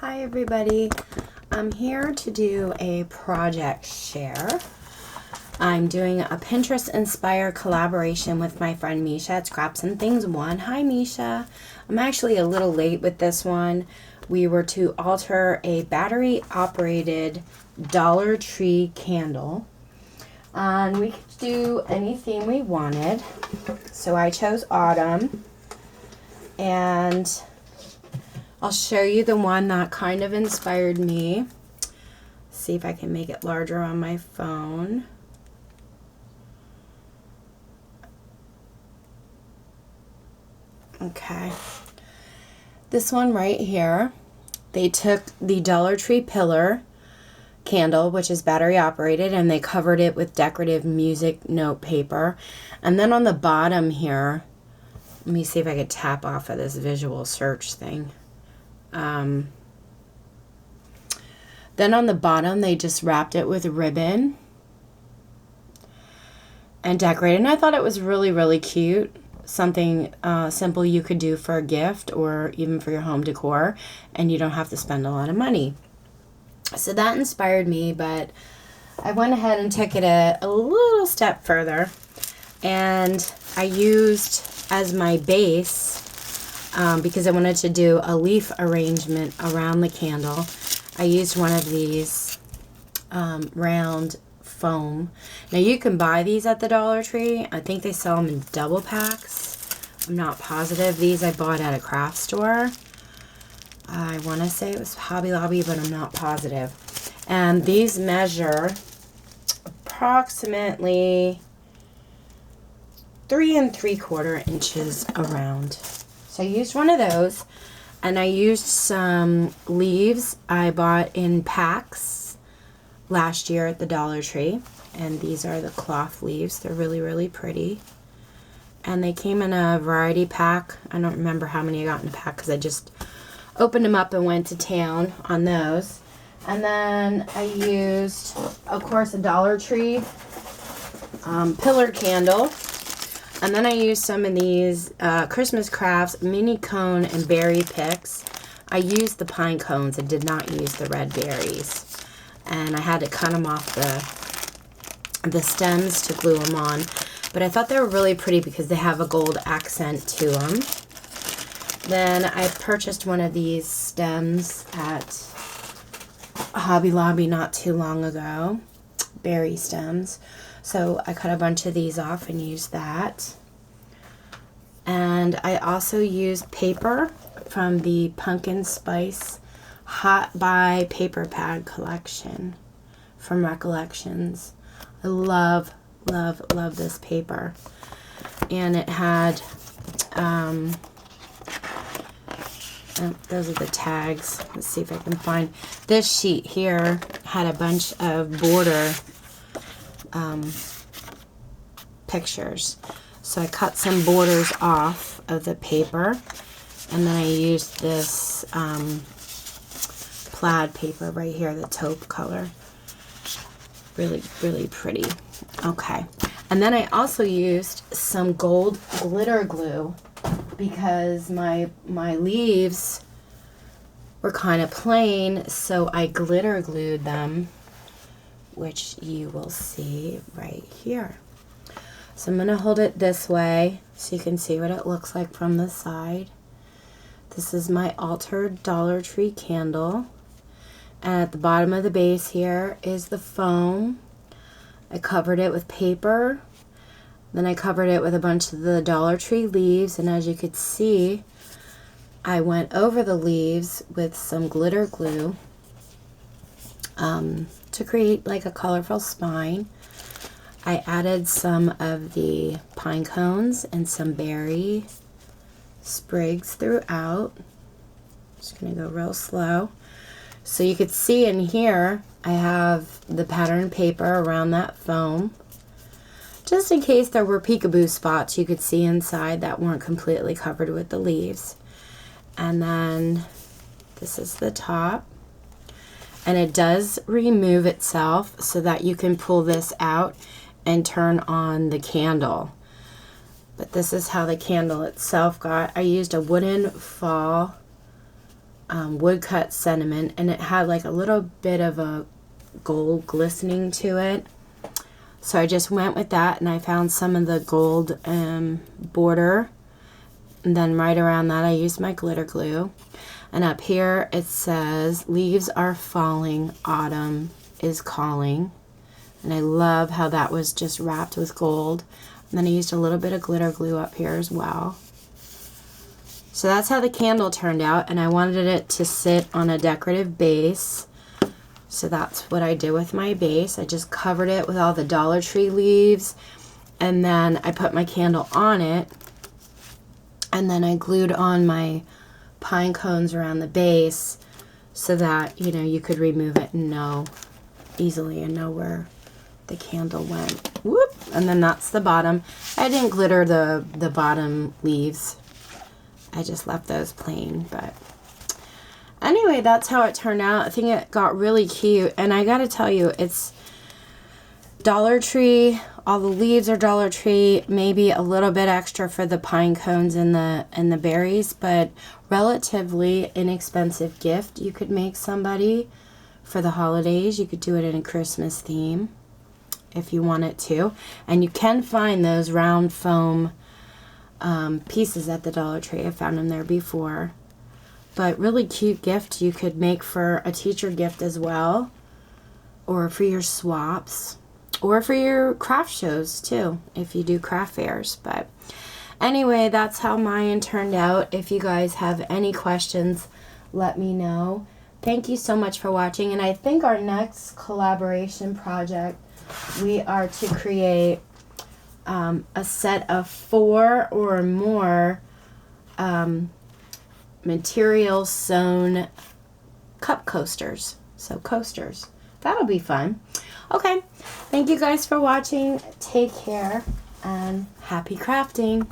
Hi everybody, I'm here to do a project share. I'm doing a Pinterest inspired collaboration with my friend Misha at ScrapsandThings1. Hi Misha. I'm actually a little late with this one. We were to alter a battery operated Dollar Tree candle. And we could do any theme we wanted. So I chose autumn. And I'll show you the one that kind of inspired me. See if I can make it larger on my phone. Okay. This one right here, they took the Dollar Tree pillar candle, which is battery operated, and they covered it with decorative music note paper. And then on the bottom here, let me see if I could tap off of this visual search thing. Then on the bottom, they just wrapped it with ribbon and decorated. And I thought it was really, really cute. Something simple you could do for a gift or even for your home decor, and you don't have to spend a lot of money. So that inspired me, but I went ahead and took it a little step further. And I used as my base, because I wanted to do a leaf arrangement around the candle, I used one of these round foam. Now you can buy these at the Dollar Tree. I think they sell them in double packs. I'm not positive. These I bought at a craft store. I want to say it was Hobby Lobby, but I'm not positive. And these measure approximately 3 3/4 inches around. So I used one of those, and I used some leaves I bought in packs last year at the Dollar Tree, and these are the cloth leaves. They're really, really pretty, and they came in a variety pack. I don't remember how many I got in a pack because I just opened them up and went to town on those. And then I used, of course, a Dollar Tree pillar candle. And then I used some of these Christmas Crafts mini cone and berry picks. I used the pine cones. I did not use the red berries. And I had to cut them off the stems to glue them on. But I thought they were really pretty because they have a gold accent to them. Then I purchased one of these stems at Hobby Lobby not too long ago. Berry stems. So I cut a bunch of these off and used that. And I also used paper from the Pumpkin Spice Hot Buy paper pad collection from Recollections. I love, love, love this paper. And it had, those are the tags. Let's see if I can find. This sheet here had a bunch of border pictures. So I cut some borders off of the paper, and then I used this plaid paper right here, the taupe color. Really, really pretty. Okay. And then I also used some gold glitter glue because my leaves were kind of plain, so I glitter glued them, which you will see right here. So I'm going to hold it this way so you can see what it looks like from the side. This is my altered Dollar Tree candle. And at the bottom of the base here is the foam. I covered it with paper. Then I covered it with a bunch of the Dollar Tree leaves. And as you could see, I went over the leaves with some glitter glue to create like a colorful spine. I added some of the pine cones and some berry sprigs throughout. Just going to go real slow. So you could see in here, I have the pattern paper around that foam. Just in case there were peekaboo spots you could see inside that weren't completely covered with the leaves. And then this is the top. And it does remove itself so that you can pull this out and turn on the candle. But this is how the candle itself got. I used a wooden fall woodcut sentiment, and it had like a little bit of a gold glistening to it. So I just went with that, and I found some of the gold border, and then right around that I used my glitter glue. And up here it says, "Leaves are falling, autumn is calling." And I love how that was just wrapped with gold. And then I used a little bit of glitter glue up here as well. So that's how the candle turned out, and I wanted it to sit on a decorative base. So that's what I did with my base. I just covered it with all the Dollar Tree leaves, and then I put my candle on it, and then I glued on my pine cones around the base so that, you know, you could remove it and know easily and know where the candle went. Whoop! And then that's the bottom. I didn't glitter the bottom leaves. I just left those plain, but anyway, that's how it turned out. I think it got really cute, and I gotta tell you, it's Dollar Tree. All the leaves are Dollar Tree, maybe a little bit extra for the pine cones and the berries, but relatively inexpensive gift you could make somebody for the holidays. You could do it in a Christmas theme if you wanted to, and you can find those round foam pieces at the Dollar Tree. I found them there before. But really cute gift you could make for a teacher gift as well, or for your swaps, or for your craft shows too, if you do craft fairs. But anyway, that's how mine turned out. If you guys have any questions, let me know. Thank you so much for watching, and I think our next collaboration project, we are to create a set of 4 or more material sewn cup coasters. So coasters. That'll be fun. Okay. Thank you guys for watching. Take care and happy crafting.